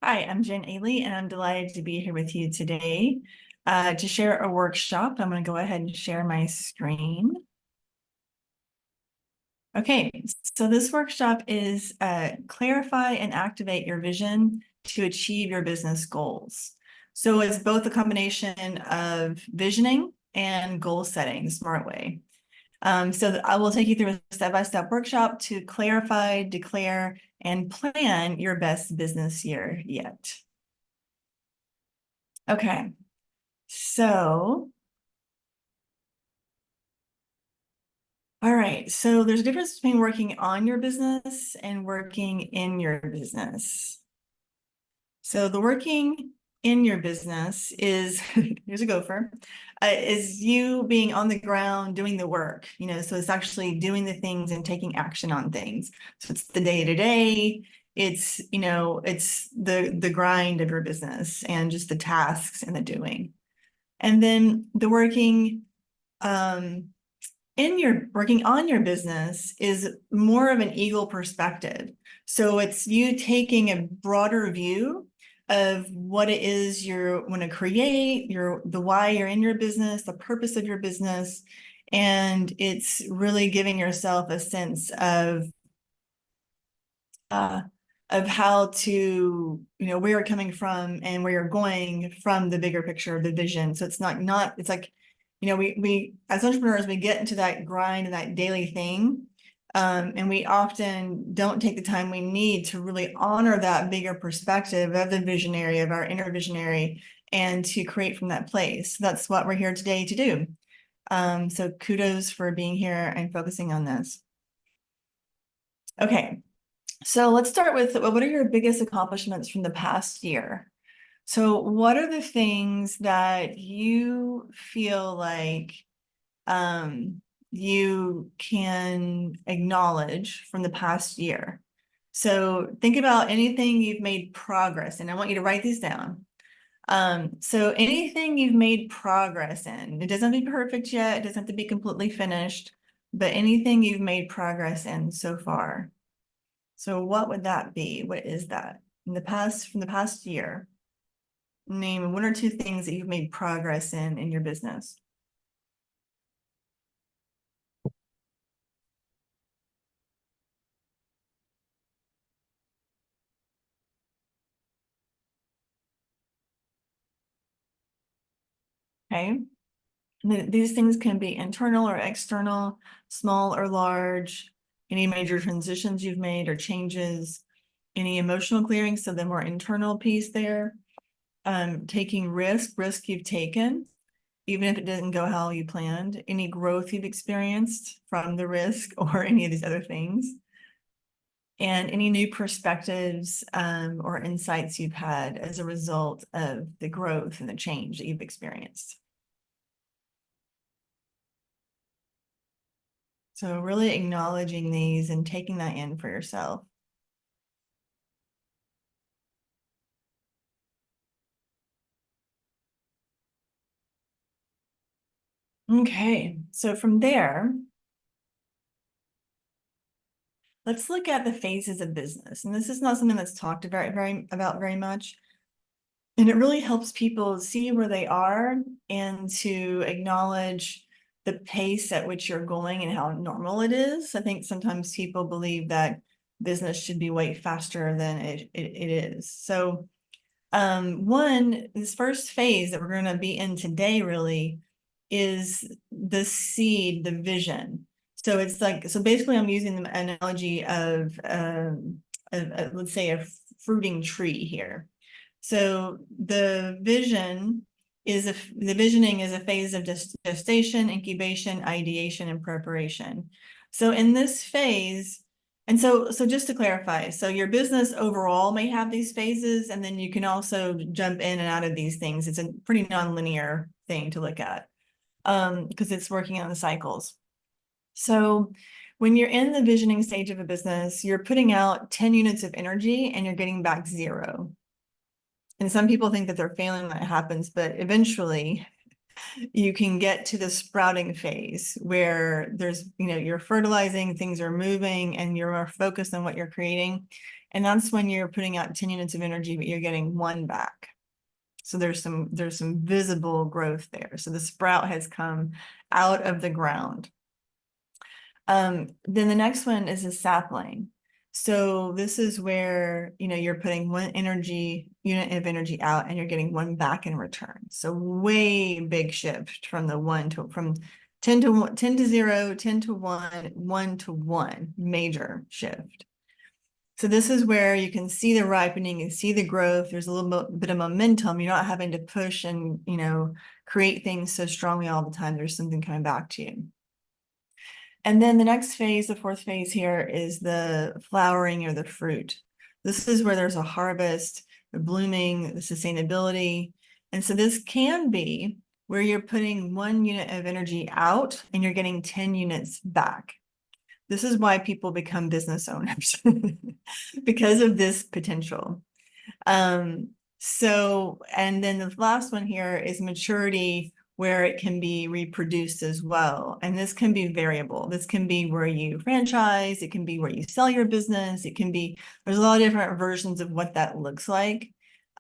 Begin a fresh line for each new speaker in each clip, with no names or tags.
Hi, I'm Jen Ailey, and I'm delighted to be here with you today to share a workshop. I'm going to go ahead and share my screen. Okay, so this workshop is clarify and activate your vision to achieve your business goals. So it's both a combination of visioning and goal setting the smart way. So I will take you through a step-by-step workshop to clarify, declare, and plan your best business year yet. Okay, so, all right. So there's a difference between working on your business and working in your business. So the working in your business is, here's a gopher, is you being on the ground doing the work, so it's actually doing the things and taking action on things. So it's the day-to-day, it's, it's the grind of your business and just the tasks and the doing. And then the working working on your business is more of an eagle perspective. So it's you taking a broader view of what it is you want to create, the why you're in your business, the purpose of your business, and it's really giving yourself a sense of how to, where you're coming from and where you're going from the bigger picture of the vision. So it's not it's like, we as entrepreneurs, we get into that grind and that daily thing. And we often don't take the time we need to really honor that bigger perspective of the visionary, of our inner visionary, and to create from that place. So that's what we're here today to do. So kudos for being here and focusing on this. Okay. So let's start with, what are your biggest accomplishments from the past year? So what are the things that you feel like you can acknowledge from the past year? So think about anything you've made progress in. I want you to write these down. So anything you've made progress in, it doesn't have to be perfect yet, it doesn't have to be completely finished, but anything you've made progress in so far. So what would that be? What is that? From the past year, name one or two things that you've made progress in your business. Okay. And these things can be internal or external, small or large, any major transitions you've made or changes, any emotional clearing, so the more internal piece there. Taking risk you've taken, even if it didn't go how you planned, any growth you've experienced from the risk or any of these other things, and any new perspectives or insights you've had as a result of the growth and the change that you've experienced. So really acknowledging these and taking that in for yourself. Okay, so from there, let's look at the phases of business. And this is not something that's talked about very much. And it really helps people see where they are and to acknowledge the pace at which you're going and how normal it is. I think sometimes people believe that business should be way faster than it is. So this first phase that we're going to be in today really is the seed, the vision. So it's like, so basically I'm using the analogy of let's say a fruiting tree here. So the visioning is a phase of gestation, incubation, ideation, and preparation. So in this phase, and so just to clarify, so your business overall may have these phases, and then you can also jump in and out of these things. It's a pretty nonlinear thing to look at because it's working on the cycles. So when you're in the visioning stage of a business, you're putting out 10 units of energy and you're getting back 0. And some people think that they're failing when that happens, but eventually you can get to the sprouting phase where there's, you're fertilizing, things are moving, and you're more focused on what you're creating. And that's when you're putting out 10 units of energy, but you're getting one back. So there's some visible growth there. So the sprout has come out of the ground. Then the next one is a sapling. So this is where, you're putting one unit of energy out and you're getting one back in return. So way big shift from the from 10 to 1, 10 to 0, 10 to 1, 1 to 1, major shift. So this is where you can see the ripening and see the growth. There's a little bit of momentum. You're not having to push and, create things so strongly all the time. There's something coming back to you. And then the next phase, the fourth phase here, is the flowering or the fruit. This is where there's a harvest, the blooming, the sustainability. And so this can be where you're putting 1 unit of energy out and you're getting 10 units back. This is why people become business owners because of this potential. And then the last one here is maturity, where it can be reproduced as well. And this can be variable. This can be where you franchise, it can be where you sell your business, there's a lot of different versions of what that looks like.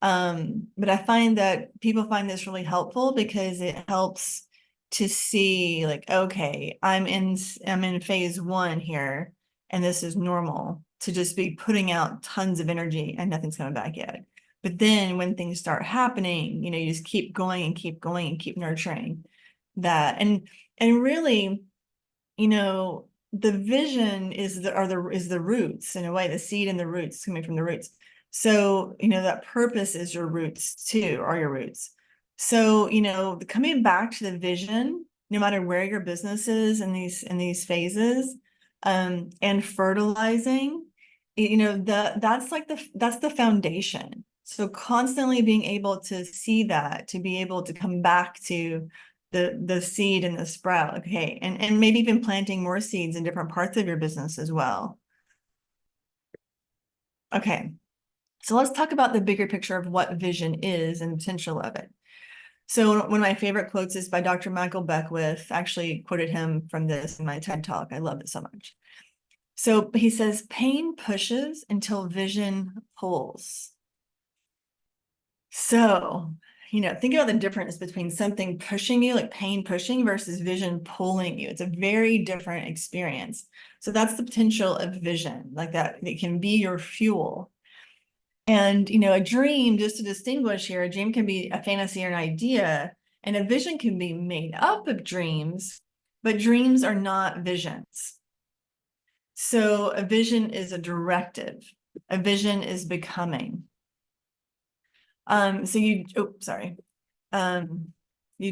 But I find that people find this really helpful because it helps to see, like, okay, I'm in phase 1 here, and this is normal to just be putting out tons of energy and nothing's coming back yet. But then when things start happening, you just keep going and keep going and keep nurturing that. And really, the vision is the roots, in a way, the seed and the roots coming from the roots. So, that purpose is your roots too, are your roots. So, coming back to the vision, no matter where your business is in these phases, and fertilizing, that's the foundation. So constantly being able to see that, to be able to come back to the seed and the sprout, okay, and maybe even planting more seeds in different parts of your business as well. Okay, so let's talk about the bigger picture of what vision is and the potential of it. So one of my favorite quotes is by Dr. Michael Beckwith. I actually quoted him from this in my TED Talk. I love it so much. So he says, pain pushes until vision pulls. So, think about the difference between something pushing you, like pain pushing, versus vision pulling you. It's a very different experience. So that's the potential of vision, like that. It can be your fuel. And, a dream, just to distinguish here, a dream can be a fantasy or an idea, and a vision can be made up of dreams, but dreams are not visions. So a vision is a directive. A vision is becoming. So you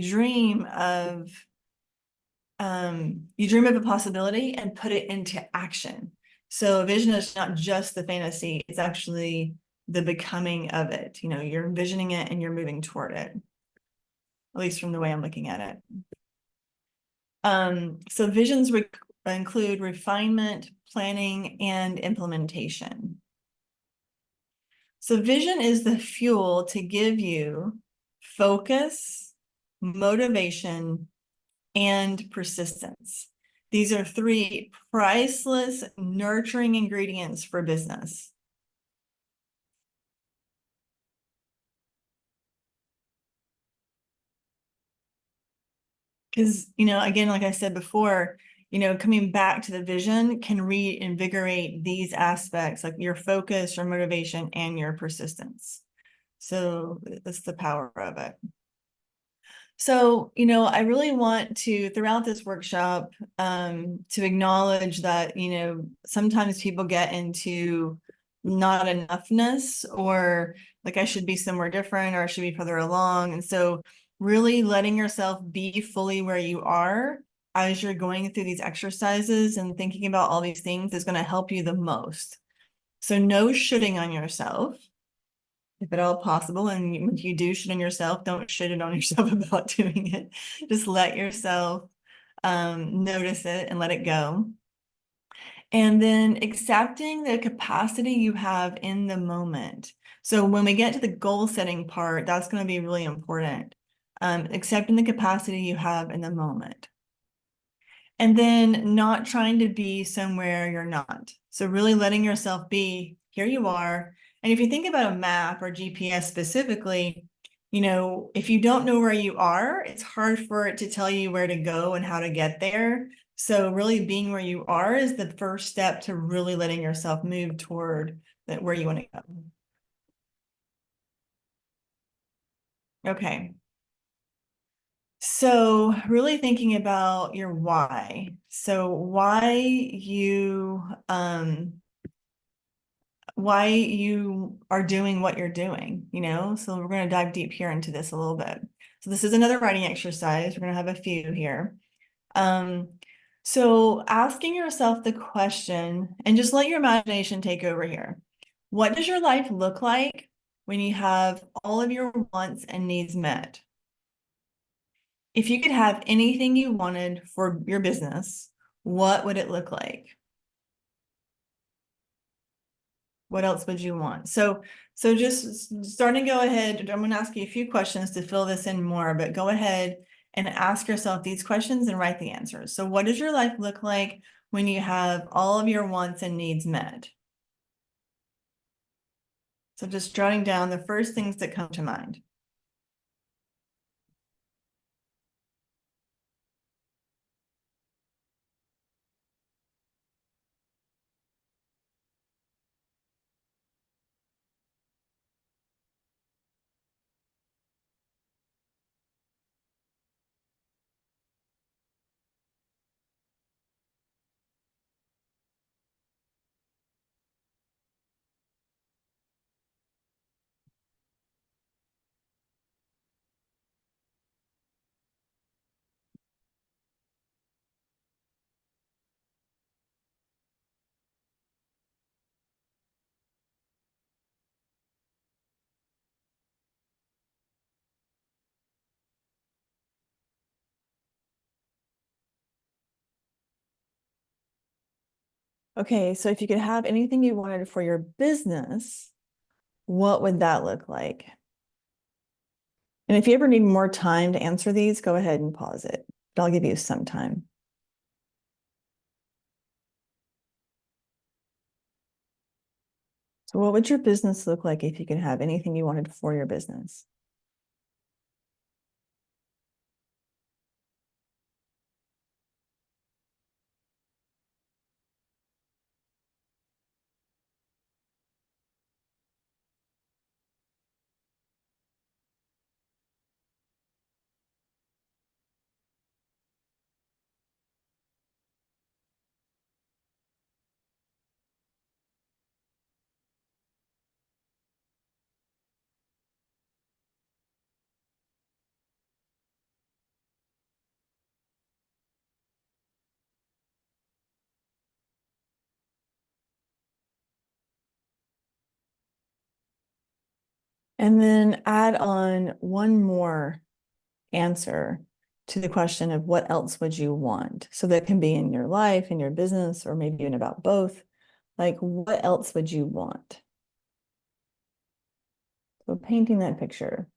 dream of a possibility and put it into action. So a vision is not just the fantasy, it's actually the becoming of it. You're envisioning it and you're moving toward it, at least from the way I'm looking at it. So visions include refinement, planning, and implementation. So vision is the fuel to give you focus, motivation, and persistence. These are 3 priceless, nurturing ingredients for business. Because, again, like I said before, coming back to the vision can reinvigorate these aspects, like your focus, your motivation, and your persistence. So that's the power of it. So, I really want to, throughout this workshop, to acknowledge that, sometimes people get into not enoughness, or like I should be somewhere different, or I should be further along. And so really letting yourself be fully where you are as you're going through these exercises and thinking about all these things is going to help you the most. So no shitting on yourself, if at all possible. And when you do shit on yourself, don't shit it on yourself about doing it. Just let yourself notice it and let it go. And then accepting the capacity you have in the moment. So when we get to the goal setting part, that's going to be really important. accepting the capacity you have in the moment. And then not trying to be somewhere you're not. So really letting yourself be, here you are. And if you think about a map or GPS specifically, if you don't know where you are, it's hard for it to tell you where to go and how to get there. So really being where you are is the first step to really letting yourself move toward where you want to go. Okay. So really thinking about your why. So why you are doing what you're doing, So we're going to dive deep here into this a little bit. So this is another writing exercise. We're going to have a few here. Um, so asking yourself the question and just let your imagination take over here. What does your life look like when you have all of your wants and needs met? If you could have anything you wanted for your business, what would it look like? What else would you want? So just starting to go ahead, I'm going to ask you a few questions to fill this in more, but go ahead and ask yourself these questions and write the answers. So what does your life look like when you have all of your wants and needs met? So just jotting down the first things that come to mind. Okay, so if you could have anything you wanted for your business, what would that look like? And if you ever need more time to answer these, go ahead and pause it. But I'll give you some time. So what would your business look like if you could have anything you wanted for your business? And then add on one more answer to the question of what else would you want? So that can be in your life, in your business, or maybe even about both. Like, what else would you want? So painting that picture.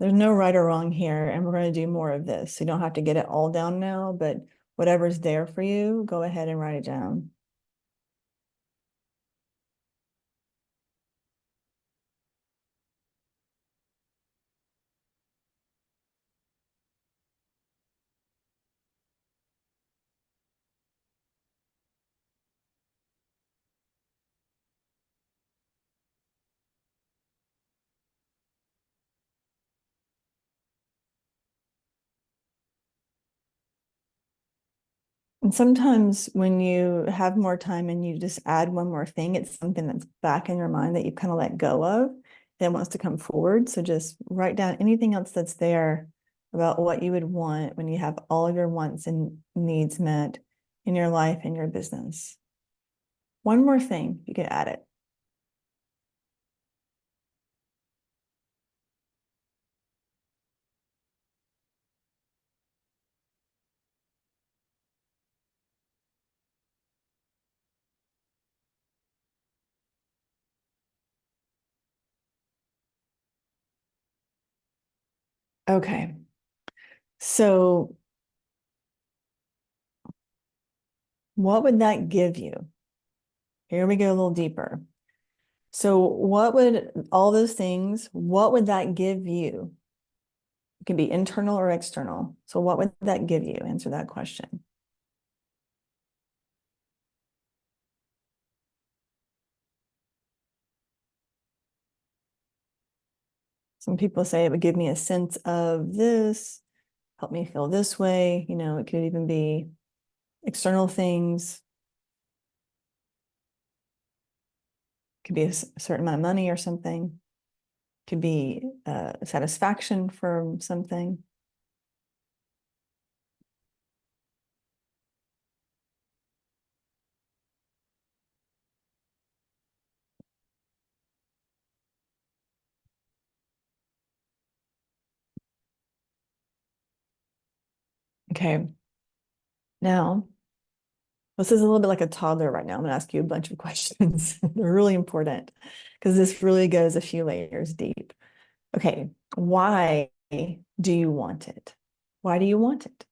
There's no right or wrong here, and we're going to do more of this. So you don't have to get it all down now, but whatever's there for you, go ahead and write it down. And sometimes when you have more time and you just add one more thing, it's something that's back in your mind that you kind of let go of that wants to come forward. So just write down anything else that's there about what you would want when you have all of your wants and needs met in your life and your business. One more thing, you could add it. Okay. So what would that give you? Here we go a little deeper. So what would all those things, what would that give you? It can be internal or external. So what would that give you? Answer that question. Some people say it would give me a sense of this, help me feel this way. You know, it could even be external things. It could be a certain amount of money or something. It could be satisfaction from something. Okay. Now, this is a little bit like a toddler right now. I'm going to ask you a bunch of questions. They're really important because this really goes a few layers deep. Okay. Why do you want it? Why do you want it?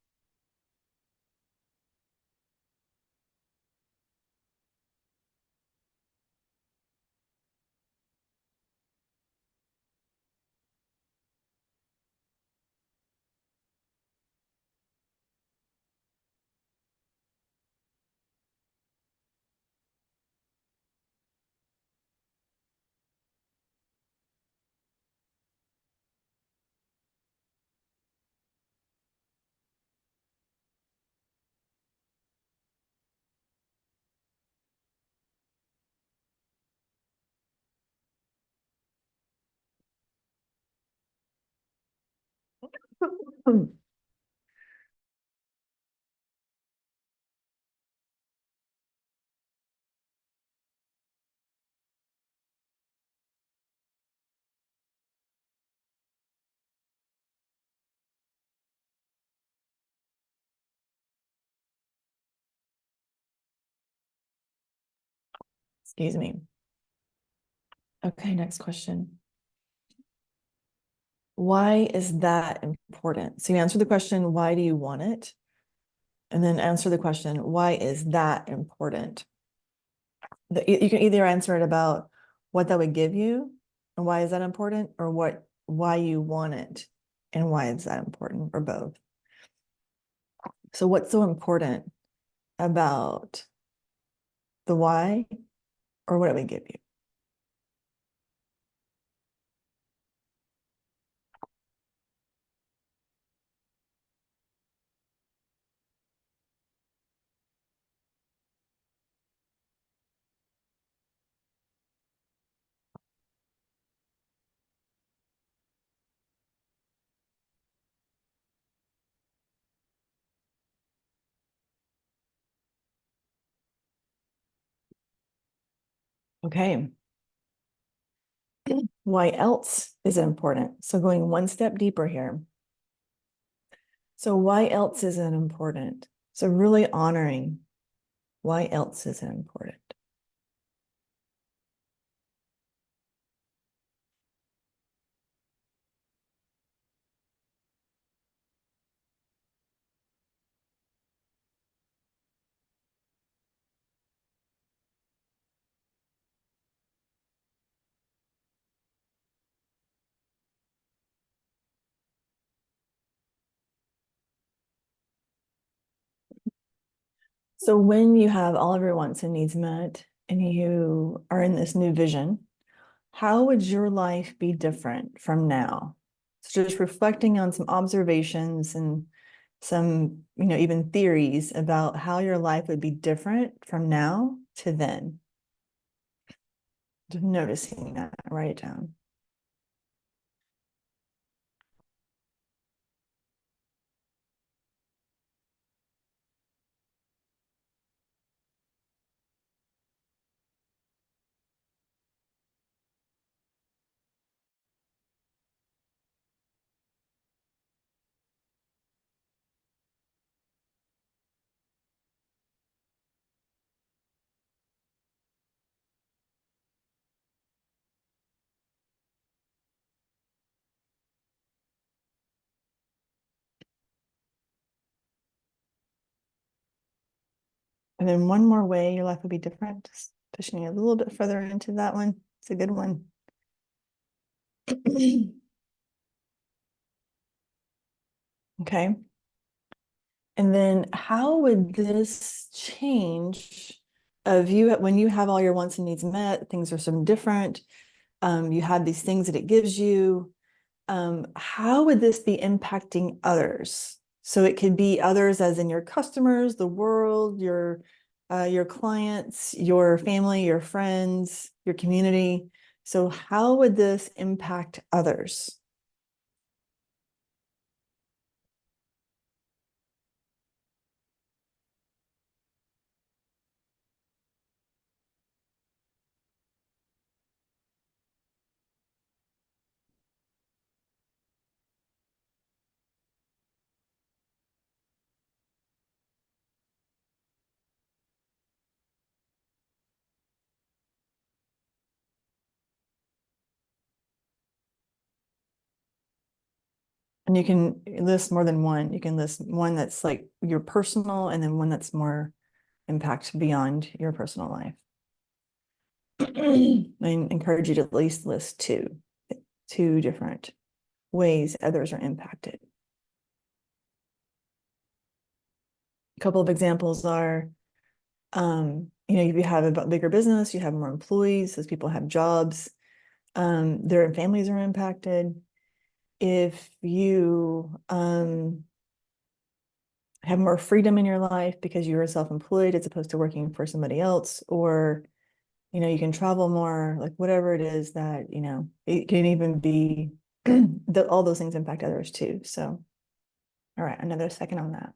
Excuse me. Okay, next question. Why is that important? So you answer the question, why do you want it? And then answer the question, why is that important? You can either answer it about what that would give you and why is that important, or why you want it and why is that important, or both. So what's so important about the why or what it would give you? Okay. Why else is it important? So going one step deeper here. So why else is it important? So really honoring why else is it important? So when you have all of your wants and needs met and you are in this new vision, how would your life be different from now? So just reflecting on some observations and some, even theories about how your life would be different from now to then. Just noticing that, write it down. And then one more way your life will be different, just pushing you a little bit further into that one. It's a good one. Okay. And then how would this change of you when you have all your wants and needs met, things are so different. You have these things that it gives you. How would this be impacting others? So it could be others as in your customers, the world, your clients, your family, your friends, your community. So how would this impact others? And you can list more than one. You can list one that's like your personal and then one that's more impact beyond your personal life. I encourage you to at least list two different ways others are impacted. A couple of examples are, if you have a bigger business, you have more employees, those people have jobs, their families are impacted. If you have more freedom in your life because you are self-employed as opposed to working for somebody else, or you can travel more, like whatever it is that, it can even be all those things impact others too. So, all right, another second on that.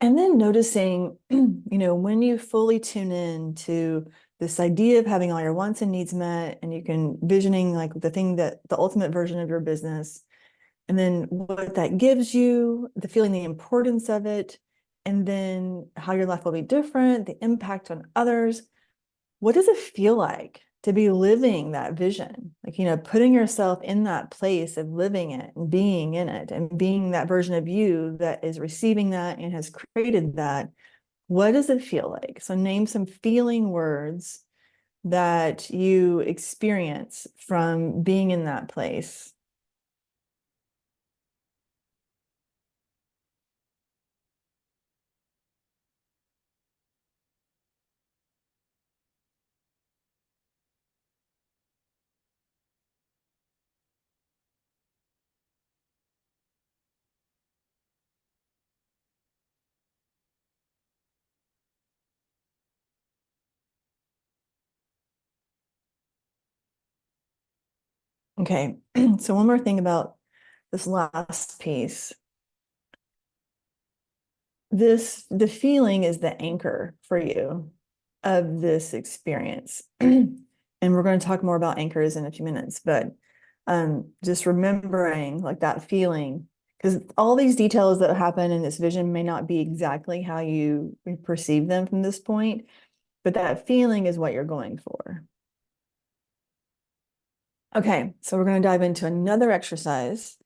And then noticing, when you fully tune in to this idea of having all your wants and needs met, and you can visioning like the ultimate version of your business, and then what that gives you, the feeling, the importance of it, and then how your life will be different, the impact on others. What does it feel like to be living that vision? Like, putting yourself in that place of living it and being in it and being that version of you that is receiving that and has created that. What does it feel like? So name some feeling words that you experience from being in that place. Okay, so one more thing about this last piece. The feeling is the anchor for you of this experience. And we're going to talk more about anchors in a few minutes, but just remembering like that feeling, because all these details that happen in this vision may not be exactly how you perceive them from this point, but that feeling is what you're going for. Okay, so we're going to dive into another exercise.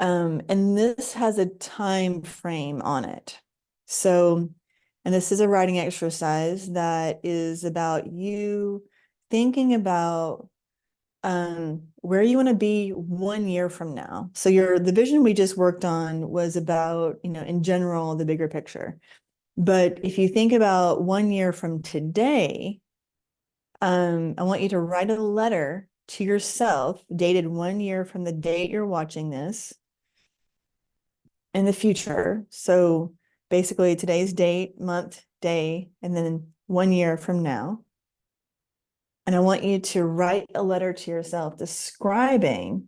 And this has a time frame on it. So, and this is a writing exercise that is about you thinking about where you want to be 1 year from now. So the vision we just worked on was about, in general, the bigger picture. But if you think about 1 year from today, I want you to write a letter to yourself dated 1 year from the date you're watching this in the future. So basically today's date, month, day, and then 1 year from now. And I want you to write a letter to yourself describing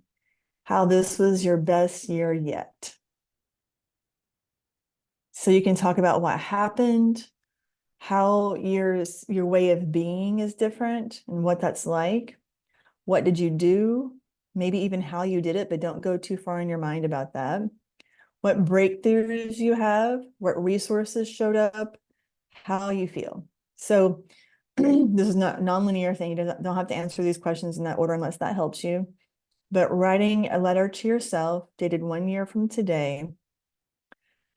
how this was your best year yet. So you can talk about what happened, how your way of being is different and what that's like. What did you do? Maybe even how you did it, but don't go too far in your mind about that. What breakthroughs you have, what resources showed up, how you feel. So this is not non-linear thing. You don't have to answer these questions in that order unless that helps you. But writing a letter to yourself dated 1 year from today,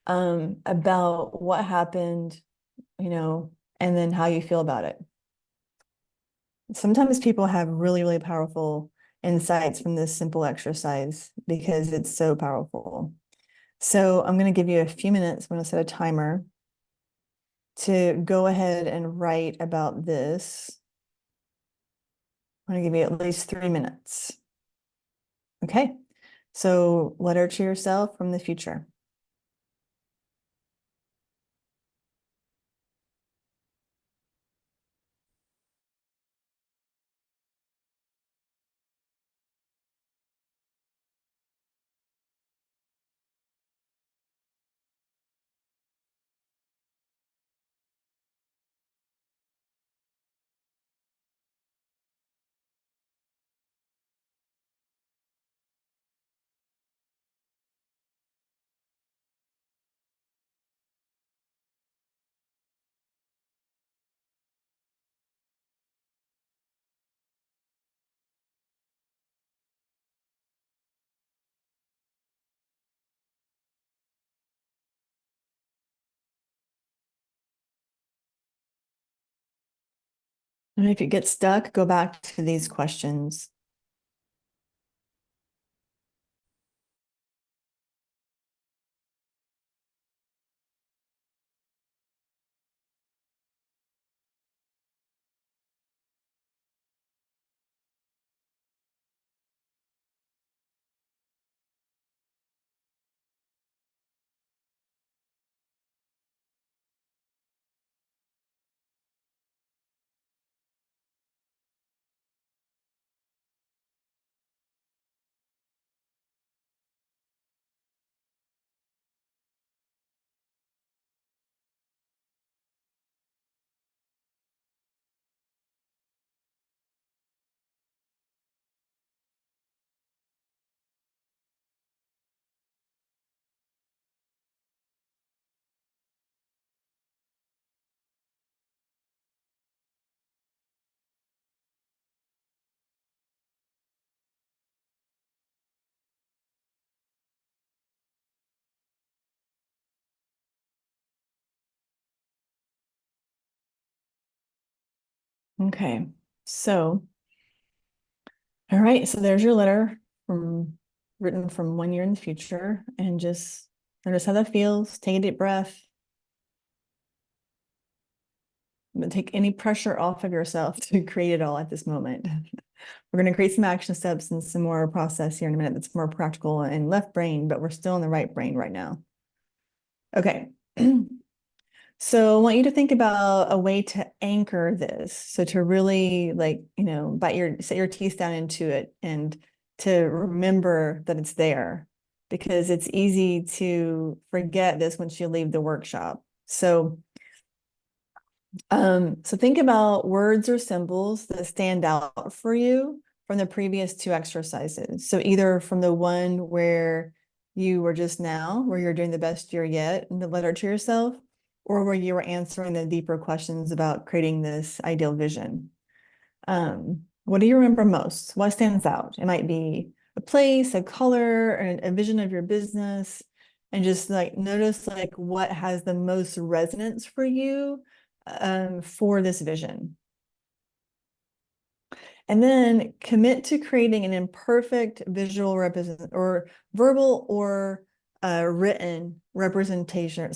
about what happened, and then how you feel about it. Sometimes people have really, really powerful insights from this simple exercise because it's so powerful. So I'm going to give you a few minutes. I'm going to set a timer to go ahead and write about this. I'm going to give you at least 3 minutes. Okay. So letter to yourself from the future. And if you get stuck, go back to these questions. Okay. So, all right. So there's your letter written from 1 year in the future, and just notice how that feels. Take a deep breath. But take any pressure off of yourself to create it all at this moment. We're going to create some action steps and some more process here in a minute that's more practical and left brain, but we're still in the right brain right now. Okay. So I want you to think about a way to anchor this. So to really set your teeth down into it and to remember that it's there, because it's easy to forget this once you leave the workshop. So think about words or symbols that stand out for you from the previous two exercises. So either from the one where you were just now, where you're doing the best year yet in the letter to yourself, or where you were answering the deeper questions about creating this ideal vision. What do you remember most? What stands out? It might be a place, a color, or a vision of your business, and just notice what has the most resonance for you for this vision. And then commit to creating an imperfect visual represent or verbal or written representation,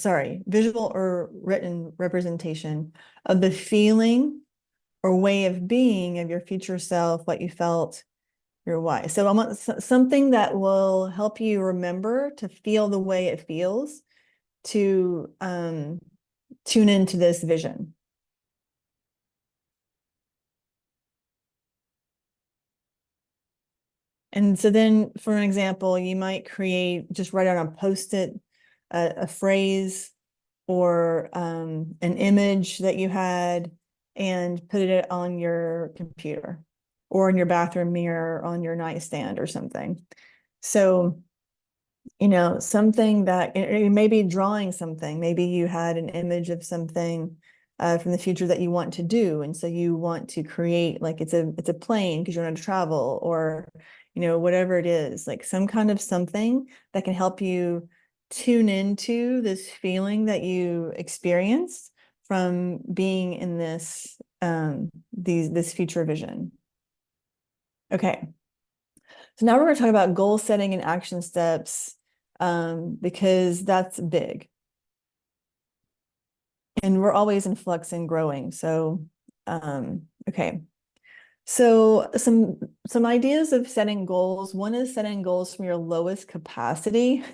visual or written representation of the feeling or way of being of your future self, what you felt, your why. So I want something that will help you remember to feel the way it feels to tune into this vision. And so then, for an example, you might just write on a Post-it a phrase or an image that you had and put it on your computer or in your bathroom mirror on your nightstand or something. So, something that maybe drawing something, maybe you had an image of something from the future that you want to do. And so you want to create, like, it's a plane because you want to travel, or, whatever it is, like some kind of something that can help you tune into this feeling that you experienced from being in this future vision. Okay. So now we're going to talk about goal setting and action steps, because that's big. And we're always in flux and growing. So, okay. So some ideas of setting goals. One is setting goals from your lowest capacity.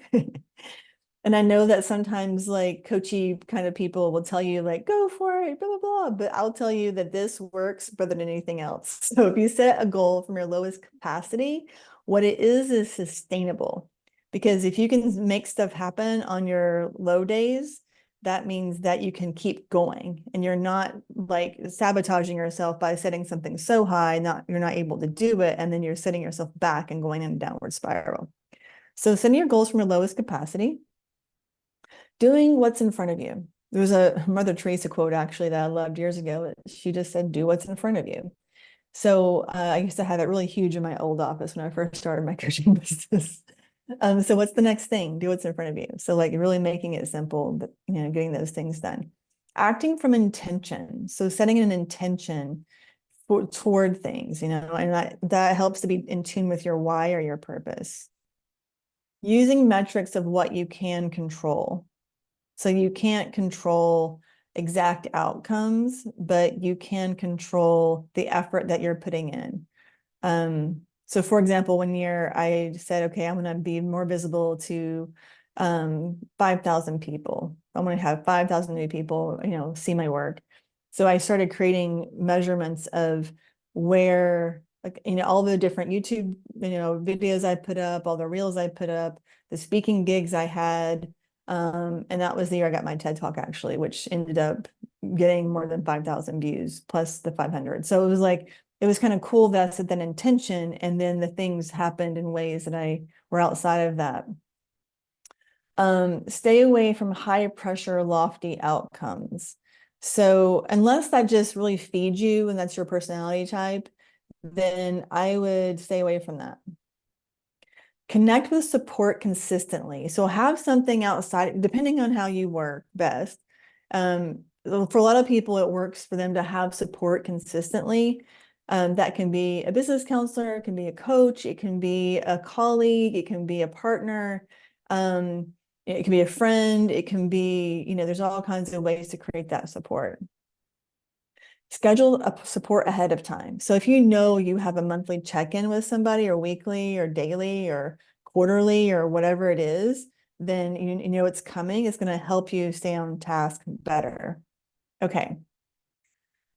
And I know that sometimes like coachy kind of people will tell you like, go for it, blah, blah, blah. But I'll tell you that this works better than anything else. So if you set a goal from your lowest capacity, what it is sustainable. Because if you can make stuff happen on your low days, that means that you can keep going and you're not like sabotaging yourself by setting something so high, you're not able to do it. And then you're setting yourself back and going in a downward spiral. So setting your goals from your lowest capacity. Doing what's in front of you. There was a Mother Teresa quote actually that I loved years ago. She just said, do what's in front of you. So I used to have it really huge in my old office when I first started my coaching business. So what's the next thing? Do what's in front of you. So like really making it simple, but getting those things done. Acting from intention. So setting an intention toward things, and that helps to be in tune with your why or your purpose. Using metrics of what you can control. So you can't control exact outcomes, but you can control the effort that you're putting in. So for example, I said, okay, I'm going to be more visible to 5,000 people. I'm going to have 5,000 new people, see my work. So I started creating measurements of where, like, all the different YouTube, videos I put up, all the reels I put up, the speaking gigs I had. And that was the year I got my TED Talk actually, which ended up getting more than 5,000 views plus the 500. So it was kind of cool that I set that intention, and then the things happened in ways that I were outside of that. Stay away from high pressure, lofty outcomes. So unless that just really feeds you and that's your personality type, then I would stay away from that. Connect with support consistently. So have something outside, depending on how you work best. For a lot of people, it works for them to have support consistently. That can be a business counselor, it can be a coach, it can be a colleague, it can be a partner, it can be a friend, it can be, there's all kinds of ways to create that support. Schedule a support ahead of time. So if you have a monthly check-in with somebody, or weekly or daily or quarterly or whatever it is, then you know it's coming. It's going to help you stay on task better. Okay.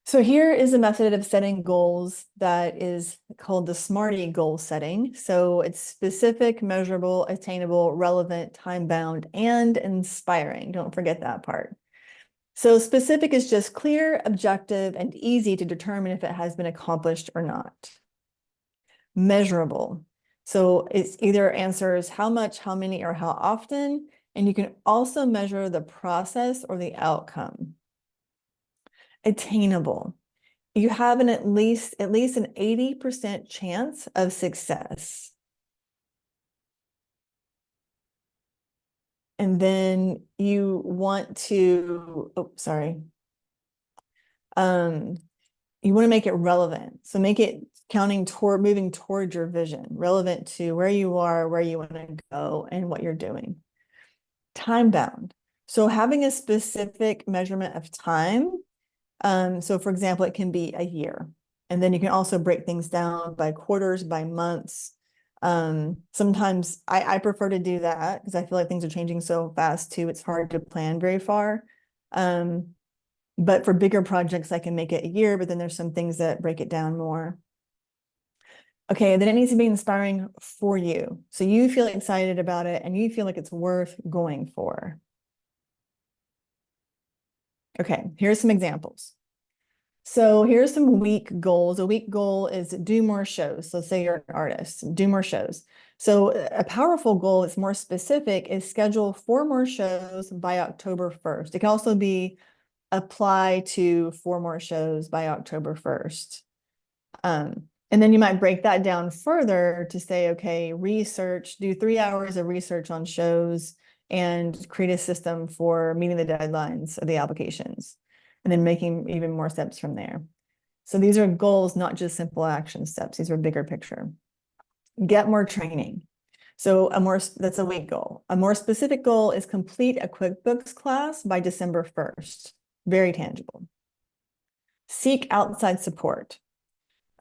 So here is a method of setting goals that is called the SMARTY goal setting. So it's specific, measurable, attainable, relevant, time-bound, and inspiring. Don't forget that part. So specific is just clear, objective, and easy to determine if it has been accomplished or not. Measurable. So it's either answers how much, how many, or how often, and you can also measure the process or the outcome. Attainable. You have at least an 80% chance of success. And then you want to, you want to make it relevant. So make it moving toward your vision, relevant to where you are, where you want to go, and what you're doing. Time bound. So having a specific measurement of time. So for example, it can be a year. And then you can also break things down by quarters, by months. Sometimes I prefer to do that because I feel like things are changing so fast too. It's hard to plan very far. But for bigger projects, I can make it a year, but then there's some things that break it down more. Okay, then it needs to be inspiring for you. So you feel excited about it and you feel like it's worth going for. Okay, here's some examples. So here's some week goals. A week goal is do more shows. So say you're an artist, do more shows. So a powerful goal that's more specific is schedule 4 more shows by October 1st. It can also be apply to 4 more shows by October 1st. And then you might break that down further to say, okay, research, do 3 hours of research on shows and create a system for meeting the deadlines of the applications, and then making even more steps from there. So these are goals, not just simple action steps. These are bigger picture. Get more training. So that's a week goal. A more specific goal is complete a QuickBooks class by December 1st. Very tangible. Seek outside support.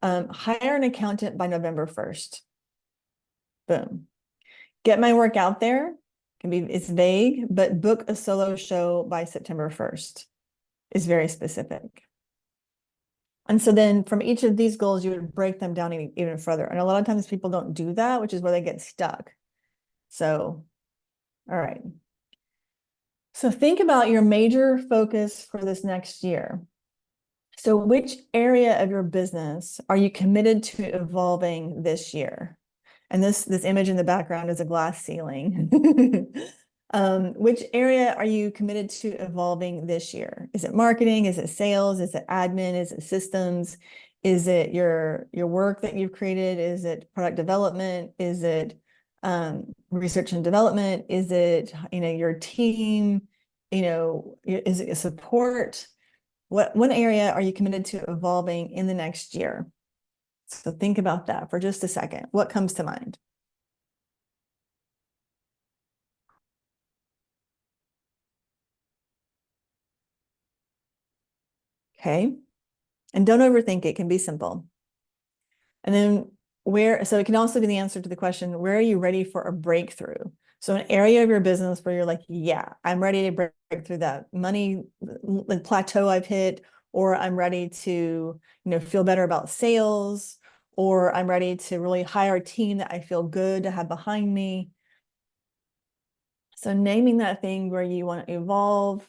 Hire an accountant by November 1st. Boom. Get my work out there. It's vague, but book a solo show by September 1st is very specific. And so then from each of these goals, you would break them down even further. And a lot of times people don't do that, which is where they get stuck. So, all right. So think about your major focus for this next year. So which area of your business are you committed to evolving this year? And this image in the background is a glass ceiling. Which area are you committed to evolving this year? Is it marketing? Is it sales? Is it admin? Is it systems? Is it your work that you've created? Is it product development? Is it research and development? Is it your team? Is it support? One area are you committed to evolving in the next year? So think about that for just a second. What comes to mind? Okay. And don't overthink it. It can be simple. And then so it can also be the answer to the question, where are you ready for a breakthrough? So an area of your business where you're like, yeah, I'm ready to break through that money plateau I've hit, or I'm ready to, feel better about sales, or I'm ready to really hire a team that I feel good to have behind me. So naming that thing where you want to evolve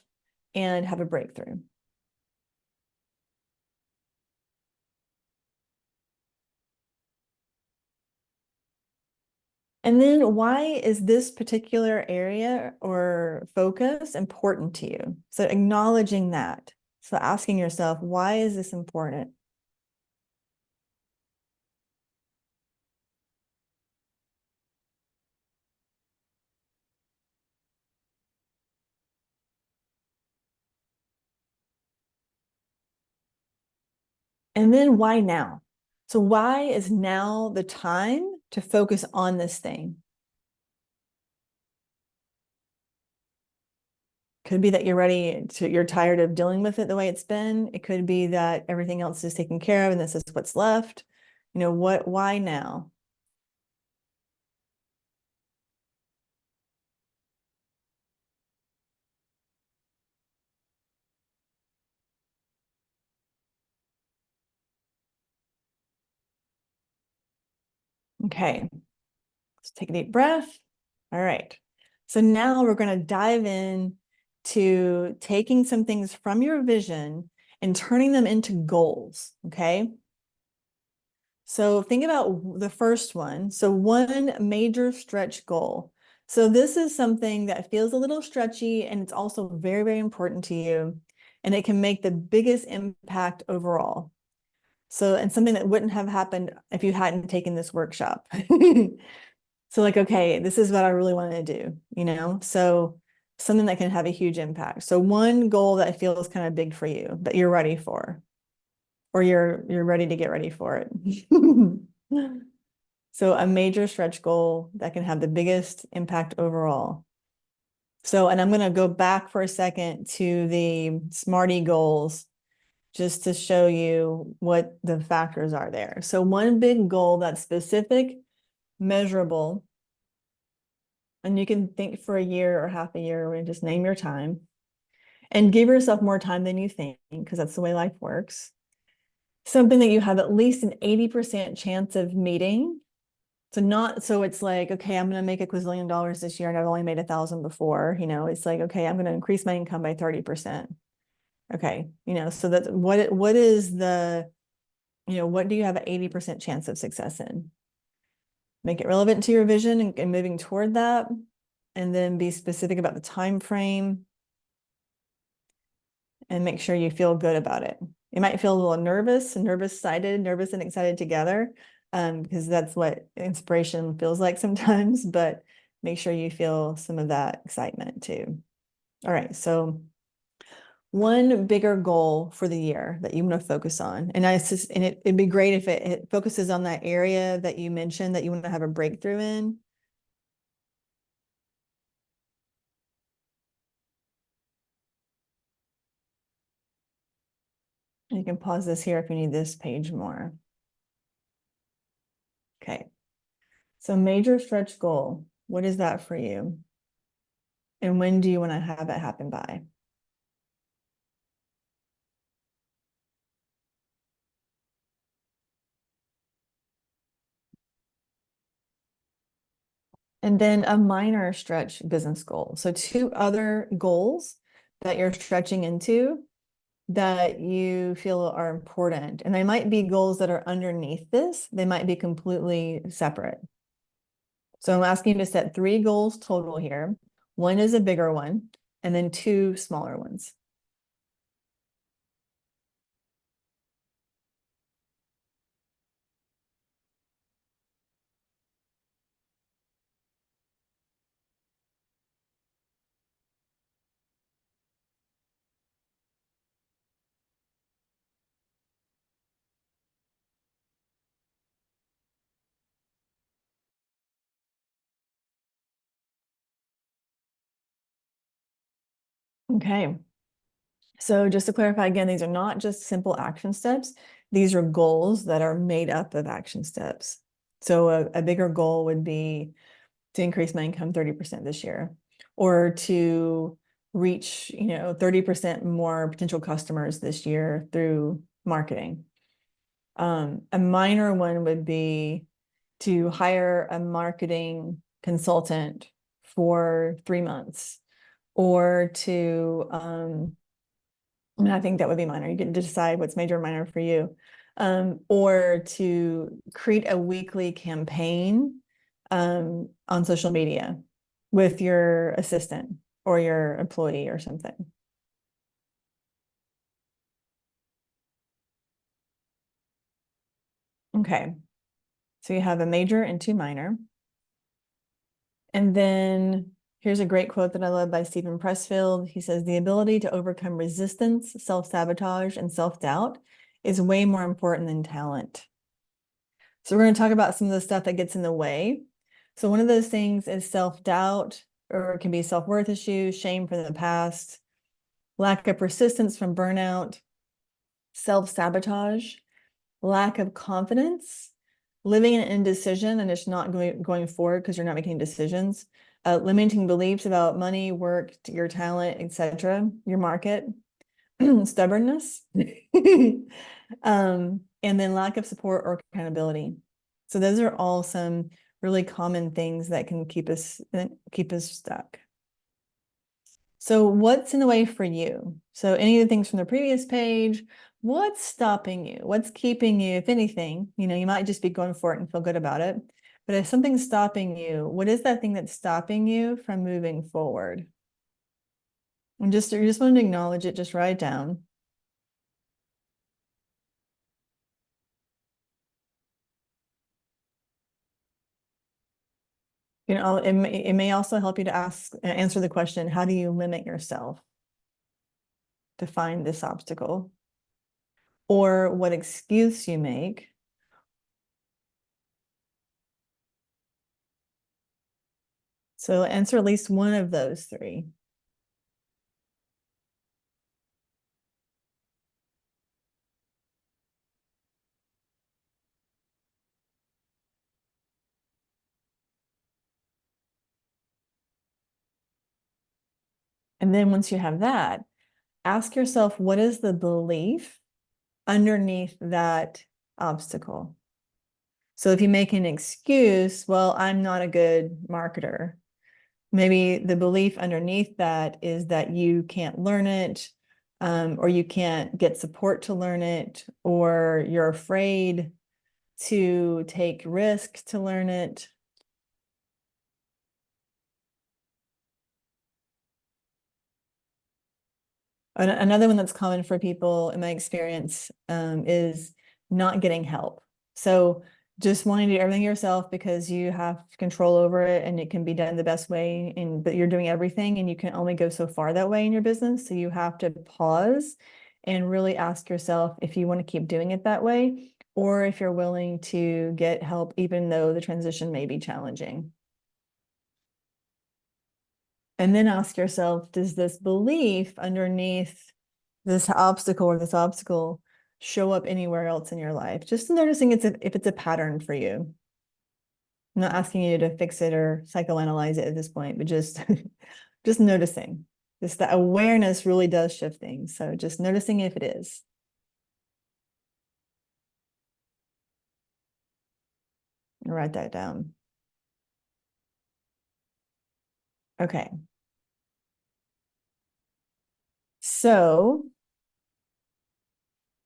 and have a breakthrough. And then why is this particular area or focus important to you? So acknowledging that. So asking yourself, why is this important? And then why now? So why is now the time to focus on this thing? Could be that you're tired of dealing with it the way it's been. It could be that everything else is taken care of and this is what's left. Why now? Okay, let's take a deep breath. All right. So now we're going to dive in to taking some things from your vision and turning them into goals. Okay. So think about the first one. So one major stretch goal. So this is something that feels a little stretchy and it's also very, very important to you. And it can make the biggest impact overall. So, and something that wouldn't have happened if you hadn't taken this workshop. So like, okay, this is what I really want to do, So something that can have a huge impact. So one goal that feels kind of big for you that you're ready for, or you're ready to get ready for it. So a major stretch goal that can have the biggest impact overall. So, and I'm going to go back for a second to the SMARTY goals just to show you what the factors are there. So one big goal that's specific, measurable, and you can think for a year or half a year and just name your time and give yourself more time than you think, because that's the way life works. Something that you have at least an 80% chance of meeting. So it's like, okay, I'm going to make $1 quadrillion this year and I've only made 1,000 before, it's like, okay, I'm going to increase my income by 30%. Okay. So that's what is the, what do you have an 80% chance of success in? Make it relevant to your vision and moving toward that. And then be specific about the time frame. and make sure you feel good about it. You might feel a little nervous and excited together, because that's what inspiration feels like sometimes, but make sure you feel some of that excitement too. All right, so one bigger goal for the year that you want to focus on. And it'd be great if it focuses on that area that you mentioned that you want to have a breakthrough in. You can pause this here if you need this page more. Okay. So major stretch goal, what is that for you? And when do you want to have it happen by? And then a minor stretch business goal. So two other goals that you're stretching into that you feel are important. And they might be goals that are underneath this. They might be completely separate. So I'm asking you to set 3 goals total here. One is a bigger one, and then 2 smaller ones. Okay. So just to clarify again, these are not just simple action steps. These are goals that are made up of action steps. So a bigger goal would be to increase my income 30% this year, or to reach, 30% more potential customers this year through marketing. A minor one would be to hire a marketing consultant for 3 months, or to, and I think that would be minor. You get to decide what's major or minor for you. Or to create a weekly campaign on social media with your assistant or your employee or something. Okay. So you have a major and 2 minor. And then here's a great quote that I love by Steven Pressfield. He says, "The ability to overcome resistance, self-sabotage, and self-doubt is way more important than talent." So we're going to talk about some of the stuff that gets in the way. So one of those things is self-doubt, or it can be self-worth issues, shame from the past, lack of persistence from burnout, self-sabotage, lack of confidence, living in indecision and just not going forward because you're not making decisions, limiting beliefs about money, work, your talent, etc., your market, stubbornness, and then lack of support or accountability. So those are all some really common things that can keep us stuck. So what's in the way for you? So any of the things from the previous page, what's stopping you? What's keeping you, if anything? You might just be going for it and feel good about it. But if something's stopping you, what is that thing that's stopping you from moving forward? And you just want to acknowledge it, just write it down. It may also help you to answer the question, how do you limit yourself to find this obstacle? Or what excuse you make. So answer at least one of those 3. And then once you have that, ask yourself, what is the belief underneath that obstacle? So if you make an excuse, well, I'm not a good marketer. Maybe the belief underneath that is that you can't learn it, or you can't get support to learn it, or you're afraid to take risk to learn it. Another one that's common for people in my experience is not getting help. So just wanting to do everything yourself because you have control over it and it can be done the best way, but you're doing everything and you can only go so far that way in your business. So you have to pause and really ask yourself if you want to keep doing it that way, or if you're willing to get help, even though the transition may be challenging. And then ask yourself, does this belief underneath this obstacle or this obstacle show up anywhere else in your life? Just noticing if it's a pattern for you. I'm not asking you to fix it or psychoanalyze it at this point, but just just noticing. Just the awareness really does shift things. So just noticing if it is. Write that down. Okay. So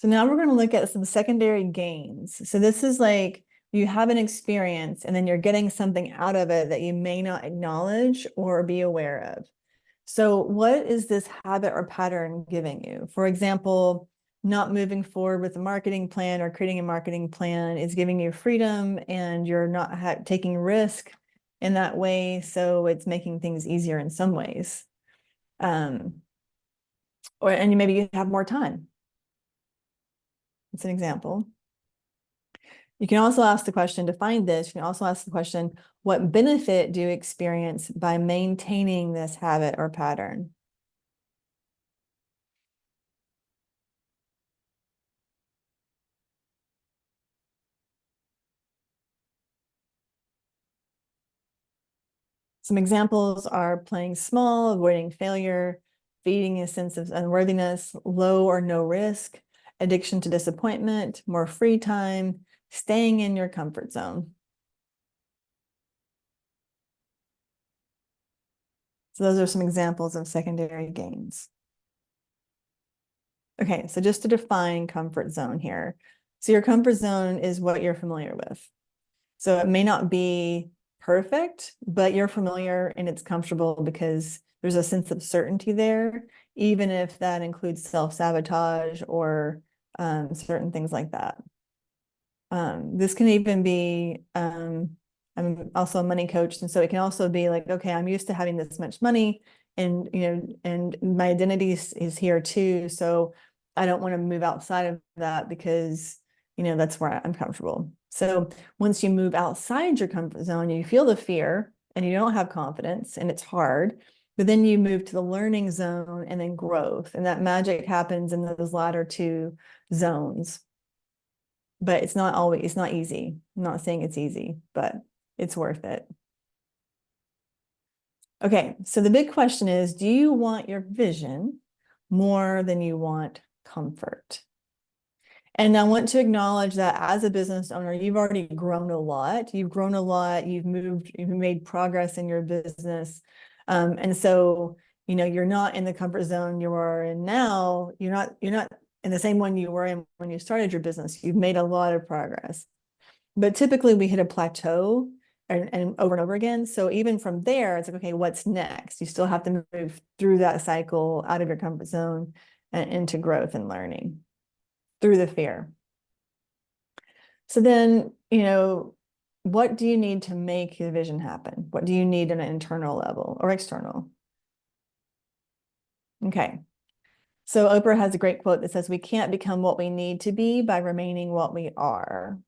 now we're going to look at some secondary gains. So this is like you have an experience and then you're getting something out of it that you may not acknowledge or be aware of. So what is this habit or pattern giving you? For example, not moving forward with a marketing plan or creating a marketing plan is giving you freedom and you're not taking risk in that way. So it's making things easier in some ways. And maybe you have more time. It's an example. You can also ask the question to find this. You can also ask the question, what benefit do you experience by maintaining this habit or pattern? Some examples are playing small, avoiding failure, feeding a sense of unworthiness, low or no risk, addiction to disappointment, more free time, staying in your comfort zone. So those are some examples of secondary gains. Okay, so just to define comfort zone here. So your comfort zone is what you're familiar with. So it may not be perfect, but you're familiar and it's comfortable because there's a sense of certainty there, even if that includes self-sabotage or certain things like that. This can even be, I'm also a money coach, and so it can also be like, okay, I'm used to having this much money, and and my identity is here too, so I don't want to move outside of that because that's where I'm comfortable. So once you move outside your comfort zone, you feel the fear and you don't have confidence, and it's hard. But then you move to the learning zone and then growth, and that magic happens in those latter two zones. But it's not easy. I'm not saying it's easy, but it's worth it. Okay, so the big question is, do you want your vision more than you want comfort? And I want to acknowledge that as a business owner, you've already grown a lot. You've grown a lot. You've made progress in your business. And so, you're not in the comfort zone you are in now. You're not in the same one you were in when you started your business. You've made a lot of progress. But typically we hit a plateau and over again. So even from there, it's like, okay, what's next? You still have to move through that cycle out of your comfort zone and into growth and learning through the fear. So then, what do you need to make your vision happen? What do you need on an internal level or external? Okay. So Oprah has a great quote that says, we can't become what we need to be by remaining what we are.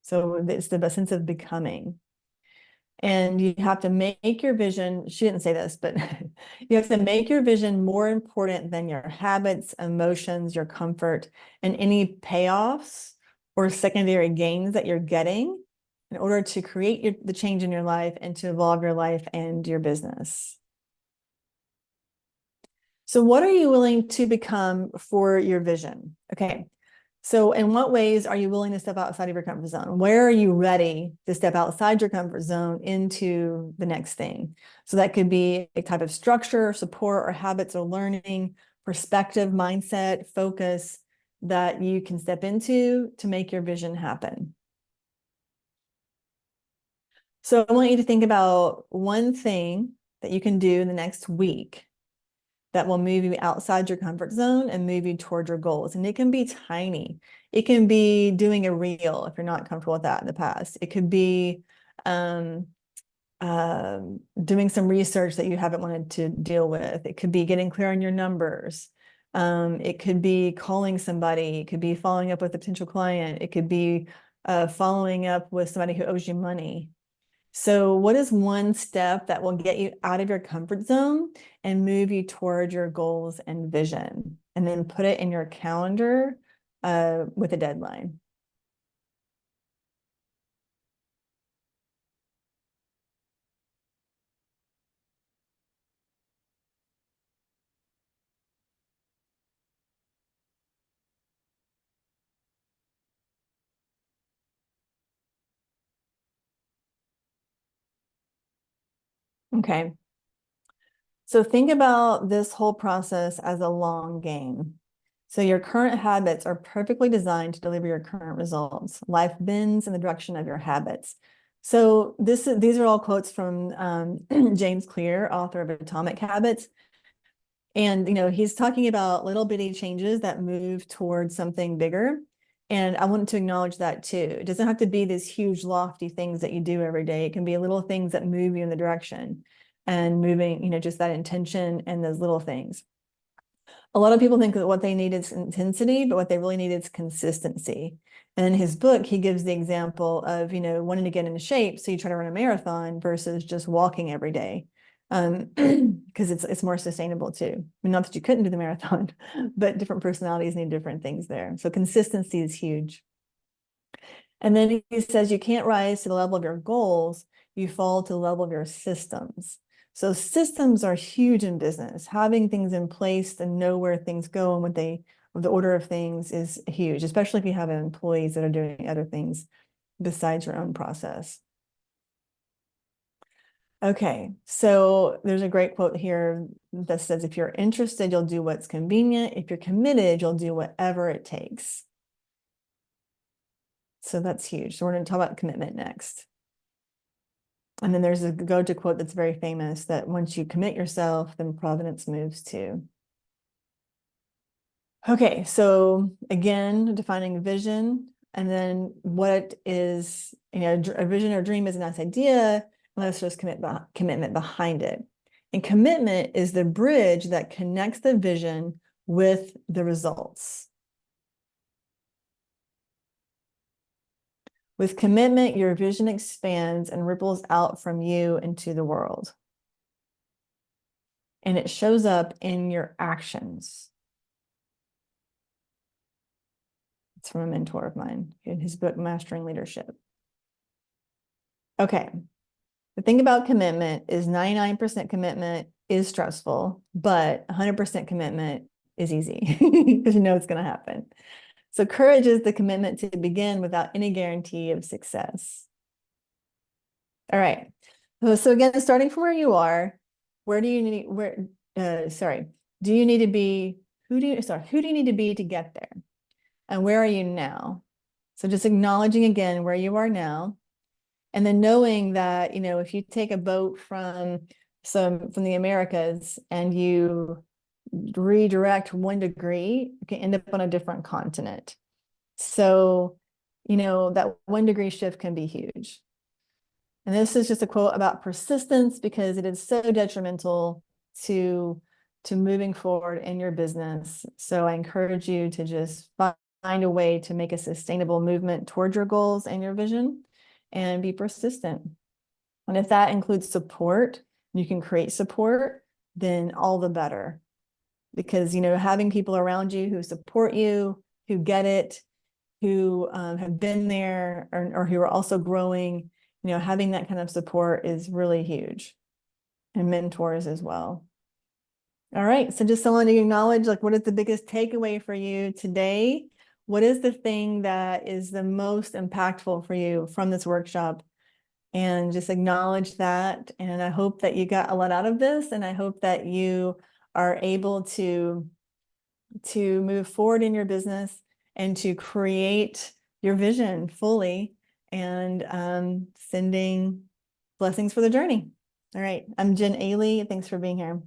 So it's the sense of becoming. And you have to make your vision, she didn't say this, but you have to make your vision more important than your habits, emotions, your comfort, and any payoffs or secondary gains that you're getting in order to create the change in your life and to evolve your life and your business. So what are you willing to become for your vision? Okay. So in what ways are you willing to step outside of your comfort zone? Where are you ready to step outside your comfort zone into the next thing? So that could be a type of structure, support, or habits or learning, perspective, mindset, focus that you can step into to make your vision happen. So I want you to think about one thing that you can do in the next week that will move you outside your comfort zone and move you toward your goals. And it can be tiny. It can be doing a reel if you're not comfortable with that in the past. It could be doing some research that you haven't wanted to deal with. It could be getting clear on your numbers. It could be calling somebody. It could be following up with a potential client. It could be following up with somebody who owes you money. So what is one step that will get you out of your comfort zone and move you toward your goals and vision? And then put it in your calendar with a deadline. Okay. So think about this whole process as a long game. So your current habits are perfectly designed to deliver your current results. Life bends in the direction of your habits. So these are all quotes from James Clear, author of Atomic Habits. And he's talking about little bitty changes that move towards something bigger. And I want to acknowledge that too. It doesn't have to be these huge, lofty things that you do every day. It can be little things that move you in the direction and moving, just that intention and those little things. A lot of people think that what they need is intensity, but what they really need is consistency. And in his book, he gives the example of, wanting to get into shape. So you try to run a marathon versus just walking every day. Because it's more sustainable too. I mean, not that you couldn't do the marathon, but different personalities need different things there. So consistency is huge. And then he says you can't rise to the level of your goals, you fall to the level of your systems. So systems are huge in business. Having things in place and know where things go and the order of things is huge, especially if you have employees that are doing other things besides your own process. Okay, so there's a great quote here that says, if you're interested, you'll do what's convenient. If you're committed, you'll do whatever it takes. So that's huge. So we're going to talk about commitment next. And then there's a go-to quote that's very famous that once you commit yourself, then providence moves too. Okay, so again, defining vision, and then what is, a vision or dream is a nice idea, unless there's commitment behind it. And commitment is the bridge that connects the vision with the results. With commitment, your vision expands and ripples out from you into the world. And it shows up in your actions. It's from a mentor of mine in his book, Mastering Leadership. Okay. The thing about commitment is 99% commitment is stressful, but 100% commitment is easy because it's going to happen. So courage is the commitment to begin without any guarantee of success. All right. So again, starting from where you are, do you need to be, who do you need to be to get there? And where are you now? So just acknowledging again where you are now. And then knowing that, if you take a boat from the Americas and you redirect 1 degree, you can end up on a different continent. So, that 1 degree shift can be huge. And this is just a quote about persistence because it is so detrimental to moving forward in your business. So I encourage you to just find a way to make a sustainable movement towards your goals and your vision and be persistent. And if that includes support, you can create support, then all the better. Because, having people around you who support you, who get it, who have been there or who are also growing, having that kind of support is really huge, and mentors as well. All right, so just someone to acknowledge, what is the biggest takeaway for you today? What is the thing that is the most impactful for you from this workshop? And just acknowledge that. And I hope that you got a lot out of this, and I hope that you are able to move forward in your business and to create your vision fully, and sending blessings for the journey. All right, I'm Jen Ailey. Thanks for being here.